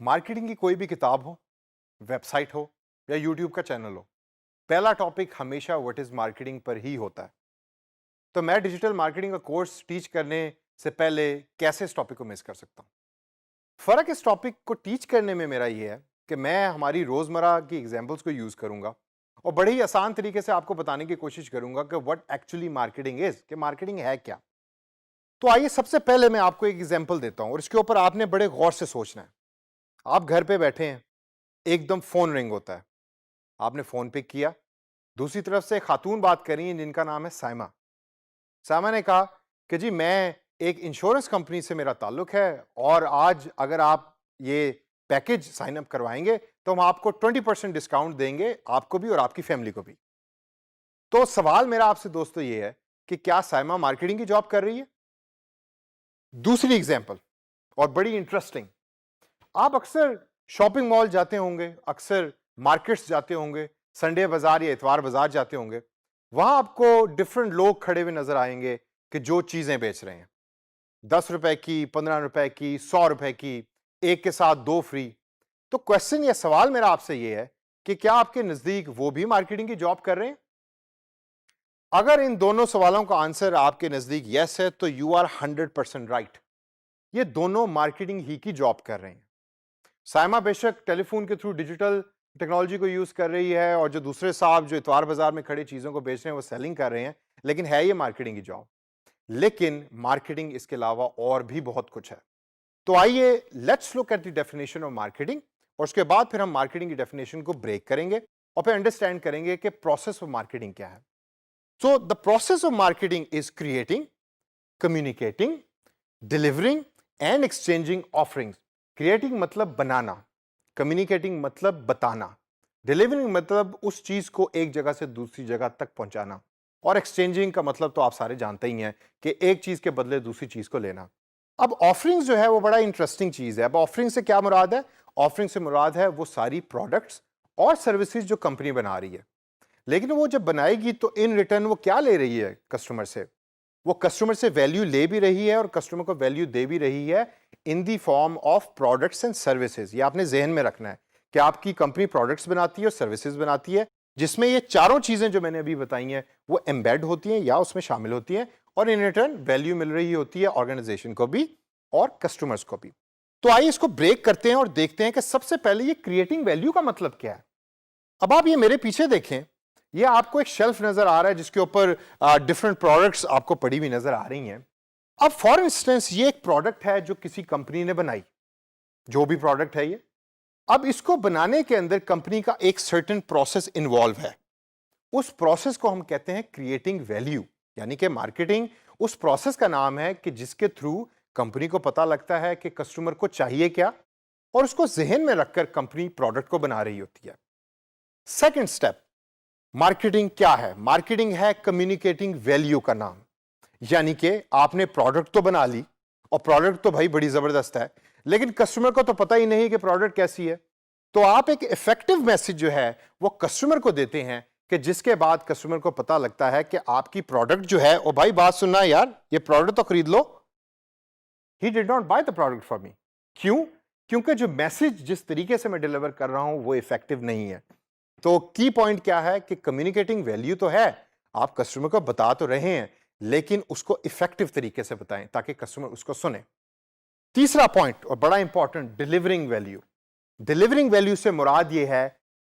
Marketing की कोई भी किताब हो, वेबसाइट हो या यूट्यूब का चैनल हो, पहला टॉपिक हमेशा व्हाट इज मार्केटिंग पर ही होता है। तो मैं डिजिटल मार्केटिंग का कोर्स टीच करने से पहले कैसे इस टॉपिक को मिस कर सकता हूं? फर्क इस टॉपिक को टीच करने में मेरा ये है कि मैं हमारी रोजमर्रा की एग्जांपल्स को यूज करूंगा और बड़े ही आसान तरीके से आपको बताने की कोशिश करूंगा कि व्हाट एक्चुअली मार्केटिंग इज, कि मार्केटिंग है क्या। तो आइए सबसे पहले मैं आपको एक एग्जांपल देता हूं और इसके ऊपर आपने बड़े गौर से सोचना है। आप घर पे बैठे हैं, एकदम फोन रिंग होता है, आपने फोन पिक किया, दूसरी तरफ से एक खातून बात कर रही हैं जिनका नाम है साइमा। साइमा ने कहा कि जी मैं एक इंश्योरेंस कंपनी से मेरा ताल्लुक है और आज अगर आप ये पैकेज साइन अप करवाएंगे तो हम आपको 20% डिस्काउंट देंगे, आपको भी और आपकी फैमिली को भी। तो सवाल मेरा आपसे दोस्तों ये है कि क्या साइमा मार्केटिंग की जॉब कर रही है? दूसरी एग्जांपल और बड़ी इंटरेस्टिंग, आप अक्सर शॉपिंग मॉल जाते होंगे, अक्सर मार्केट्स जाते होंगे, संडे बाजार या इतवार बाजार जाते होंगे, वहां आपको डिफरेंट लोग खड़े हुए नजर आएंगे कि जो चीजें बेच रहे हैं, 10 रुपए की, 15 रुपए की, 100 रुपए की, एक के साथ दो फ्री। तो क्वेश्चन या सवाल मेरा आपसे यह है कि क्या आपके नजदीक वो भी मार्केटिंग की जॉब कर रहे हैं? अगर इन दोनों सवालों का आंसर आपके नजदीक यस है तो यू आर 100% राइट। ये दोनों मार्केटिंग ही की जॉब कर रहे हैं। साइमा बेशक टेलीफोन के थ्रू डिजिटल टेक्नोलॉजी को यूज कर रही है और जो दूसरे साहब जो इतवार बाजार में खड़े चीजों को बेच रहे हैं वो सेलिंग कर रहे हैं, लेकिन है ये मार्केटिंग की जॉब। लेकिन मार्केटिंग इसके अलावा और भी बहुत कुछ है। तो आइए let's look at the definition of marketing और उसके बाद फिर हम मार्केटिंग की डेफिनेशन को ब्रेक करेंगे और फिर अंडरस्टैंड करेंगे कि प्रोसेस ऑफ मार्केटिंग क्या है। So the process of marketing is creating, communicating, delivering and exchanging offerings. Creating मतलब बनाना, कम्युनिकेटिंग मतलब बताना, डिलीवरिंग मतलब उस चीज को एक जगह से दूसरी जगह तक पहुंचाना, और एक्सचेंजिंग का मतलब तो आप सारे जानते ही हैं कि एक चीज के बदले दूसरी चीज को लेना। अब ऑफरिंग्स जो है वो बड़ा इंटरेस्टिंग चीज है। अब ऑफरिंग से क्या मुराद है? ऑफरिंग से मुराद है वो सारी प्रोडक्ट्स और सर्विसेज जो कंपनी बना रही है, लेकिन वो जब बनाएगी तो इन रिटर्न वो क्या ले रही है कस्टमर से? वो कस्टमर से वैल्यू ले भी रही है और कस्टमर को वैल्यू दे भी रही है in the form of products and services. ये आपने जहन में रखना है कि आपकी कंपनी प्रोडक्ट्स बनाती है और सर्विसेज बनाती है, जिसमें ये चारों चीजें जो मैंने अभी बताई हैं वो एम्बेड होती हैं या उसमें शामिल होती हैं, और इन रिटर्न वैल्यू मिल रही होती है ऑर्गेनाइजेशन को भी और कस्टमर्स को भी। तो आइए इसको ब्रेक करते हैं और देखते हैं कि सबसे पहले ये क्रिएटिंग वैल्यू का मतलब क्या है। अब आप ये मेरे पीछे देखें, ये आपको एक शेल्फ नजर आ रहा है जिसके ऊपर डिफरेंट प्रोडक्ट्स आपको पड़ी हुई नजर आ रही हैं। अब फॉर इंस्टेंस ये एक प्रोडक्ट है जो किसी कंपनी ने बनाई, जो भी प्रोडक्ट है ये। अब इसको बनाने के अंदर कंपनी का एक सर्टेन प्रोसेस इन्वॉल्व है। उस प्रोसेस को हम कहते हैं क्रिएटिंग वैल्यू, यानी कि मार्केटिंग उस प्रोसेस का नाम है कि जिसके थ्रू कंपनी को पता लगता है कि कस्टमर को चाहिए क्या, और उसको जहन में रखकर कंपनी प्रोडक्ट को बना रही होती है। सेकेंड स्टेप, मार्केटिंग क्या है? मार्केटिंग है कम्युनिकेटिंग वैल्यू का नाम। यानी कि आपने प्रोडक्ट तो बना ली और प्रोडक्ट तो भाई बड़ी जबरदस्त है, लेकिन कस्टमर को तो पता ही नहीं कि प्रोडक्ट कैसी है। तो आप एक इफेक्टिव मैसेज जो है वो कस्टमर को देते हैं कि जिसके बाद कस्टमर को पता लगता है कि आपकी प्रोडक्ट जो है, ओ भाई बात सुनना यार, ये प्रोडक्ट तो खरीद लो। He did not buy the product for me. क्यों? क्योंकि जो मैसेज जिस तरीके से मैं डिलीवर कर रहा हूं वो इफेक्टिव नहीं है। तो की पॉइंट क्या है कि कम्युनिकेटिंग वैल्यू तो है, आप कस्टमर को बता तो रहे हैं, लेकिन उसको इफेक्टिव तरीके से बताएं ताकि कस्टमर उसको सुने। तीसरा पॉइंट और बड़ा important, delivering value. Delivering value से मुराद यह है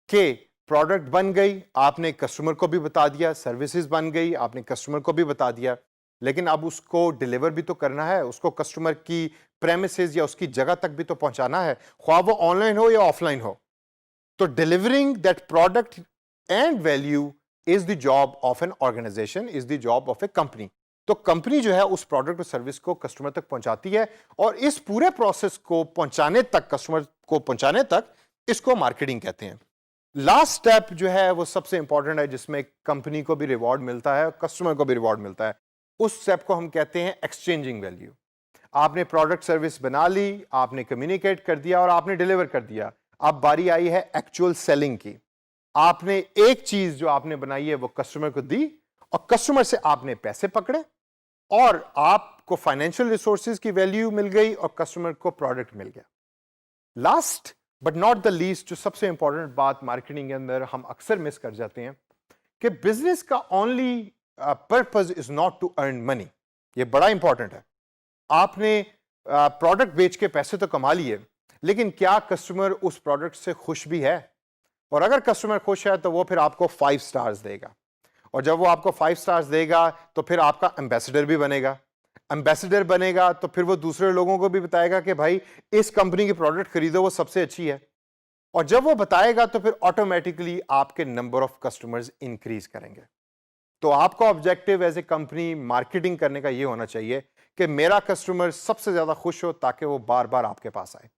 कि प्रोडक्ट बन गई, आपने कस्टमर को भी बता दिया, सर्विसेज बन गई, आपने कस्टमर को भी बता दिया, लेकिन अब उसको डिलीवर भी तो करना है, उसको कस्टमर की प्रेमिसेस या उसकी जगह तक भी तो पहुंचाना है, ख्वाह वो ऑनलाइन हो या ऑफलाइन हो। तो delivering that product and value is the job of an organisation, is the job of a company. तो कंपनी जो है उस प्रोडक्ट और सर्विस को कस्टमर तक पहुंचाती है, और इस पूरे प्रोसेस को पहुंचाने तक, कस्टमर को पहुंचाने तक, इसको मार्केटिंग कहते हैं। लास्ट स्टेप जो है वो सबसे इंपॉर्टेंट है, जिसमें कंपनी को भी रिवॉर्ड मिलता है, कस्टमर को भी रिवॉर्ड मिलता है। उस स्टेप को हम कहते हैं एक्सचेंजिंग वैल्यू। आपने प्रोडक्ट सर्विस बना ली, आपने कम्युनिकेट कर दिया और आपने डिलीवर कर दिया। अब बारी आई है एक्चुअल सेलिंग की। आपने एक चीज जो आपने बनाई है वो कस्टमर को दी, और कस्टमर से आपने पैसे पकड़े, और आपको फाइनेंशियल रिसोर्सेज की वैल्यू मिल गई और कस्टमर को प्रोडक्ट मिल गया। Last but not the least, جو سب سے امپورٹنٹ بات مارکیٹنگ کے اندر ہم اکثر مس کر جاتے ہیں کہ بزنس کا only purpose is not to earn money. یہ بڑا امپورٹنٹ ہے. آپ نے پروڈکٹ بیچ کے پیسے تو کما لیے، لیکن کیا کسٹمر اس پروڈکٹ سے خوش بھی ہے؟ اور اگر کسٹمر خوش ہے تو وہ پھر آپ کو 5 سٹارز دے گا، اور جب وہ آپ کو 5 سٹارز دے گا تو پھر آپ کا ایمبیسڈر بھی بنے گا. ایمبیسڈر بنے گا تو پھر وہ دوسرے لوگوں کو بھی بتائے گا کہ بھائی اس کمپنی کی پروڈکٹ خریدو، وہ سب سے اچھی ہے. اور جب وہ بتائے گا تو پھر آٹومیٹکلی آپ کے نمبر آف کسٹمرز انکریز کریں گے. تو آپ کا objective as a company marketing کرنے کا یہ ہونا چاہیے کہ میرا کسٹمر سب سے زیادہ خوش ہو تاکہ وہ بار بار آپ کے پاس آئے.